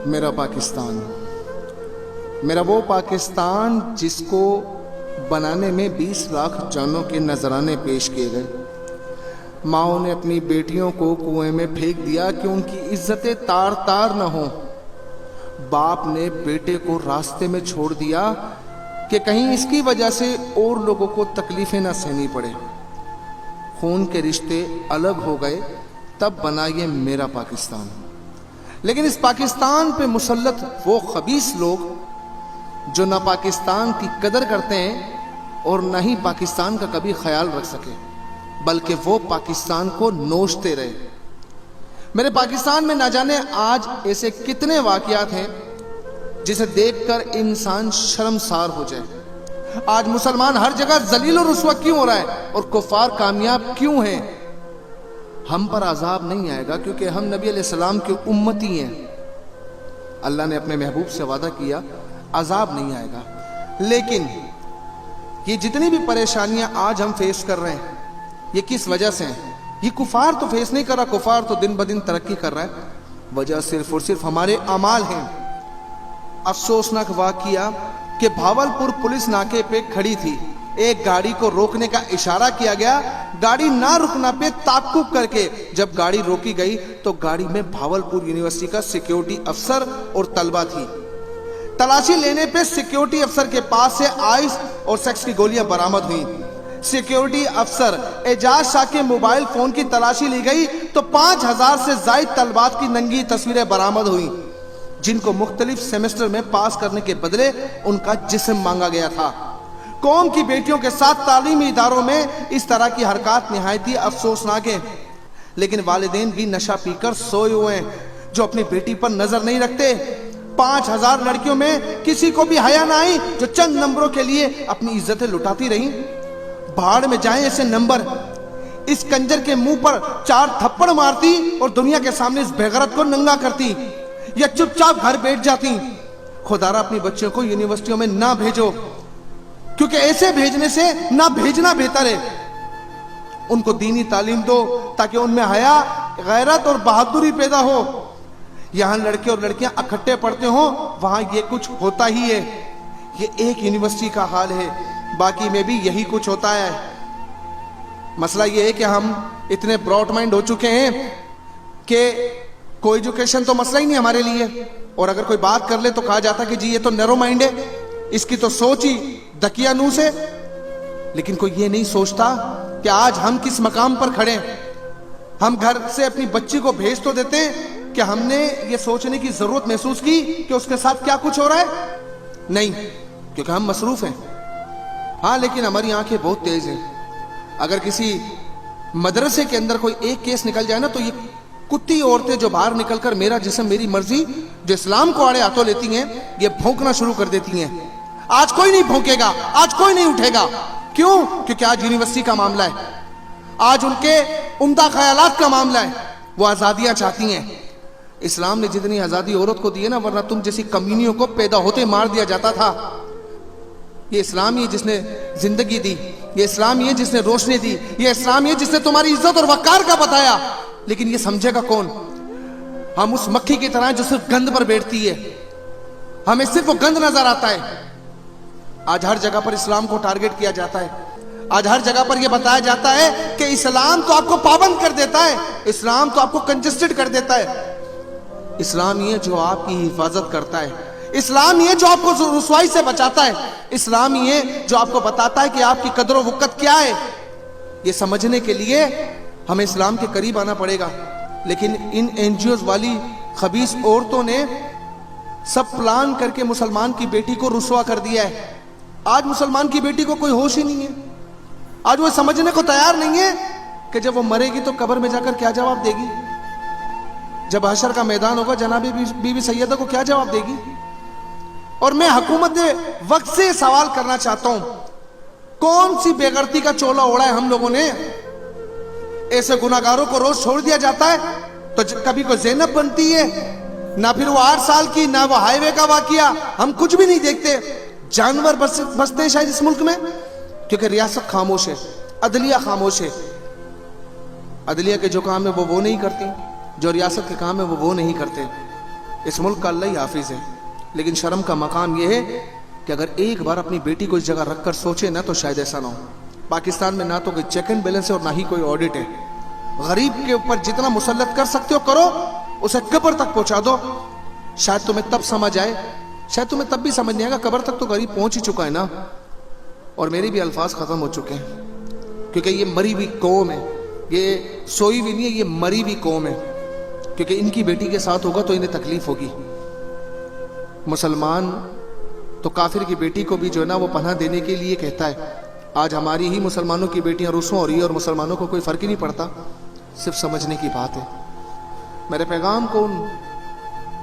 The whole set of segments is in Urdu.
میرا پاکستان، میرا وہ پاکستان جس کو بنانے میں 20 لاکھ جانوں کے نذرانے پیش کیے گئے۔ ماؤں نے اپنی بیٹیوں کو کنویں میں پھینک دیا کہ ان کی عزتیں تار تار نہ ہوں۔ باپ نے بیٹے کو راستے میں چھوڑ دیا کہ کہیں اس کی وجہ سے اور لوگوں کو تکلیفیں نہ سہنی پڑے۔ خون کے رشتے الگ ہو گئے، تب بنا یہ میرا پاکستان۔ لیکن اس پاکستان پہ مسلط وہ خبیث لوگ جو نہ پاکستان کی قدر کرتے ہیں اور نہ ہی پاکستان کا کبھی خیال رکھ سکے، بلکہ وہ پاکستان کو نوچتے رہے۔ میرے پاکستان میں نہ جانے آج ایسے کتنے واقعات ہیں جسے دیکھ کر انسان شرمسار ہو جائے۔ آج مسلمان ہر جگہ ذلیل و رسوا کیوں ہو رہا ہے اور کفار کامیاب کیوں ہیں؟ ہم پر عذاب نہیں آئے گا کیونکہ ہم نبی علیہ السلام کے امتی ہیں۔ اللہ نے اپنے محبوب سے وعدہ کیا عذاب نہیں آئے گا، لیکن یہ جتنی بھی پریشانیاں آج ہم فیس کر رہے ہیں یہ کس وجہ سے ہیں؟ یہ کفار تو فیس نہیں کر رہا، کفار تو دن بدن ترقی کر رہا ہے، وجہ صرف اور صرف ہمارے اعمال ہیں۔ افسوسناک واقعہ کہ بھاولپور پولیس ناکے پہ کھڑی تھی، ایک گاڑی کو روکنے کا اشارہ کیا گیا، گاڑی نہ رکنا پہ تعقب کر کے جب گاڑی روکی گئی تو گاڑی میں بھاولپور یونیورسٹی کا سیکیورٹی افسر اور طلبہ تھی۔ تلاشی لینے پہ سیکیورٹی افسر کے پاس سے آئس اور سیکس کی گولیاں برآمد ہوئیں۔ سیکیورٹی افسر اعجاز شاہ کے موبائل فون کی تلاشی لی گئی تو 5000 سے زائد طلبات کی ننگی تصویریں برآمد ہوئیں جن کو مختلف سیمسٹر میں پاس کرنے کے بدلے ان کا جسم مانگا گیا تھا۔ قوم کی بیٹیوں کے ساتھ تعلیمی اداروں میں اس طرح کی حرکات نہایت ہی افسوسناک ہیں، لیکن والدین بھی نشہ پی کر سوئے ہوئے ہیں جو اپنی بیٹی پر نظر نہیں رکھتے۔ 5000 لڑکیوں میں کسی کو بھی حیا نہ آئی جو چند نمبروں کے لیے اپنی عزتیں لٹاتی رہیں۔ بھاڑ میں جائیں ایسے نمبر، اس کنجر کے منہ پر 4 تھپڑ مارتی اور دنیا کے سامنے اس بےغیرت کو ننگا کرتی یا چپ چاپ گھر بیٹھ جاتی۔ خدا را اپنی بچوں کو یونیورسٹیوں میں نہ بھیجو، کیونکہ ایسے بھیجنے سے نہ بھیجنا بہتر ہے۔ ان کو دینی تعلیم دو تاکہ ان میں حیا، غیرت اور بہادری پیدا ہو۔ یہاں لڑکے اور لڑکیاں اکٹھے پڑھتے ہوں وہاں یہ کچھ ہوتا ہی ہے۔ یہ ایک یونیورسٹی کا حال ہے، باقی میں بھی یہی کچھ ہوتا ہے۔ مسئلہ یہ ہے کہ ہم اتنے براڈ مائنڈ ہو چکے ہیں کہ کوئی ایجوکیشن تو مسئلہ ہی نہیں ہمارے لیے، اور اگر کوئی بات کر لے تو کہا جاتا کہ جی یہ تو نیرو مائنڈ ہے، اس کی تو سوچ ہی دقیانوس ہے۔ لیکن کوئی یہ نہیں سوچتا کہ آج ہم کس مقام پر کھڑے ہیں۔ ہم گھر سے اپنی بچی کو بھیج تو دیتے ہیں کہ ہم نے یہ سوچنے کی ضرورت محسوس کی کہ اس کے ساتھ کیا کچھ ہو رہا ہے؟ نہیں، کیونکہ ہم مصروف ہیں۔ ہاں لیکن ہماری آنکھیں بہت تیز ہیں۔ اگر کسی مدرسے کے اندر کوئی ایک کیس نکل جائے نا تو یہ کتی عورتیں جو باہر نکل کر میرا جسم میری مرضی جو اسلام کو آڑے ہاتھوں لیتی ہیں یہ بھونکنا شروع کر دیتی ہیں۔ آج کوئی نہیں بھونکے گا، آج کوئی نہیں اٹھے گا۔ کیوں؟ کیونکہ آج یونیورسٹی کا معاملہ ہے، آج ان کے عمدہ خیالات کا معاملہ ہے، وہ آزادیاں چاہتی ہیں۔ اسلام نے جتنی آزادی عورت کو دی ہے نا، ورنہ تم جیسی کمینیوں کو پیدا ہوتے مار دیا جاتا تھا۔ یہ اسلام ہی ہے جس نے زندگی دی، یہ اسلام ہی ہے جس نے روشنی دی، یہ اسلام ہی ہے جس نے تمہاری عزت اور وقار کا بتایا۔ لیکن یہ سمجھے گا کون؟ ہم اس مکھی کی طرح جو صرف گند پر بیٹھتی ہے، ہمیں صرف وہ گند نظر آتا ہے۔ آج ہر جگہ پر اسلام کو ٹارگٹ کیا جاتا ہے، آج ہر جگہ پر یہ بتایا جاتا ہے کہ اسلام تو آپ کو پابند کر دیتا ہے، اسلام تو آپ کو کنجسٹڈ کر دیتا ہے۔ اسلام یہ جو آپ کی حفاظت کرتا ہے، اسلام یہ جو آپ کو رسوائی سے بچاتا ہے، اسلام یہ جو آپ کو بتاتا ہے کہ آپ کی قدر و وقت کیا ہے۔ یہ سمجھنے کے لیے ہمیں اسلام کے قریب آنا پڑے گا۔ لیکن ان این جی اوز والی خبیث عورتوں نے سب پلان کر کے مسلمان کی بیٹی کو رسوا کر دیا ہے۔ آج مسلمان کی بیٹی کو کوئی ہوش ہی نہیں ہے، آج وہ سمجھنے کو تیار نہیں ہے کہ جب وہ مرے گی تو قبر میں جا کر کیا جواب دے گی، جب حشر کا میدان ہوگا جناب بی بی سیدہ کو کیا جواب دے گی۔ اور میں حکومت وقت سے سوال کرنا چاہتا ہوں، کون سی بے غیرتی کا چولا اوڑا ہے ہم لوگوں نے؟ ایسے گناہگاروں کو روز چھوڑ دیا جاتا ہے تو کبھی کوئی زینب بنتی ہے، نہ پھر وہ 8 سال کی، نہ وہ ہائی وے کا واقعہ، ہم کچھ بھی نہیں دیکھتے۔ جانور بستے ہیں شاید اس ملک میں کیونکہ ریاست خاموش ہے، عدلیہ خاموش ہے۔ عدلیہ کے جو کام ہے وہ نہیں کرتی، جو ریاست کے کام ہے وہ نہیں کرتے۔ اس ملک کا اللہ ہی حافظ ہے، لیکن شرم کا مقام یہ ہے کہ اگر ایک بار اپنی بیٹی کو اس جگہ رکھ کر سوچے نا تو شاید ایسا نہ ہو۔ پاکستان میں نہ تو کوئی چیک اینڈ بیلنس ہے اور نہ ہی کوئی آڈٹ ہے۔ غریب کے اوپر جتنا مسلط کر سکتے ہو کرو، اسے قبر تک پہنچا دو، شاید تمہیں تب سمجھ آئے، شاید تمہیں تب بھی سمجھ نہیں آئے گا، قبر تک تو غریب پہنچ ہی چکا ہے نا۔ اور میرے بھی الفاظ ختم ہو چکے ہیں، کیونکہ یہ مری ہوئی قوم ہے، یہ سوئی ہوئی نہیں ہے، یہ مری ہوئی قوم ہے، کیونکہ ان کی بیٹی کے ساتھ ہوگا تو انہیں تکلیف ہوگی۔ مسلمان تو کافر کی بیٹی کو بھی جو ہے نا وہ پناہ دینے کے لیے کہتا ہے۔ آج ہماری ہی مسلمانوں کی بیٹیاں روسوں ہو رہی ہے اور مسلمانوں کو کوئی فرق ہی نہیں پڑتا، صرف سمجھنے کی بات ہے۔ میرے پیغام کو ان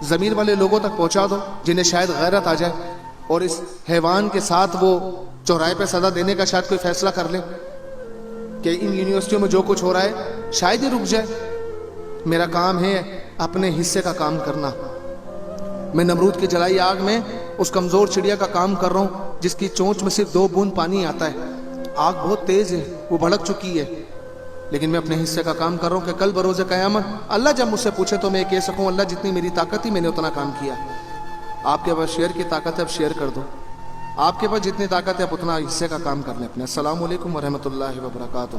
ضمیر والے لوگوں تک پہنچا دو جنہیں شاید غیرت آ جائے اور اس حیوان کے ساتھ وہ چوراہے پہ سزا دینے کا شاید کوئی فیصلہ کر لے کہ ان یونیورسٹیوں میں جو کچھ ہو رہا ہے شاید ہی رک جائے۔ میرا کام ہے اپنے حصے کا کام کرنا۔ میں نمرود کی جلائی آگ میں اس کمزور چڑیا کا کام کر رہا ہوں جس کی چونچ میں صرف 2 بوند پانی آتا ہے۔ آگ بہت تیز ہے، وہ بھڑک چکی ہے، لیکن میں اپنے حصے کا کام کر رہا ہوں کہ کل بروز قیامت اللہ جب مجھ سے پوچھے تو میں یہ کہہ سکوں اللہ جتنی میری طاقت تھی میں نے اتنا کام کیا۔ آپ کے پاس شیئر کی طاقت ہے، اب شیئر کر دو۔ آپ کے پاس جتنی طاقت ہے اب اتنا حصے کا کام کر لیں اپنے۔ السلام علیکم ورحمۃ اللہ وبرکاتہ۔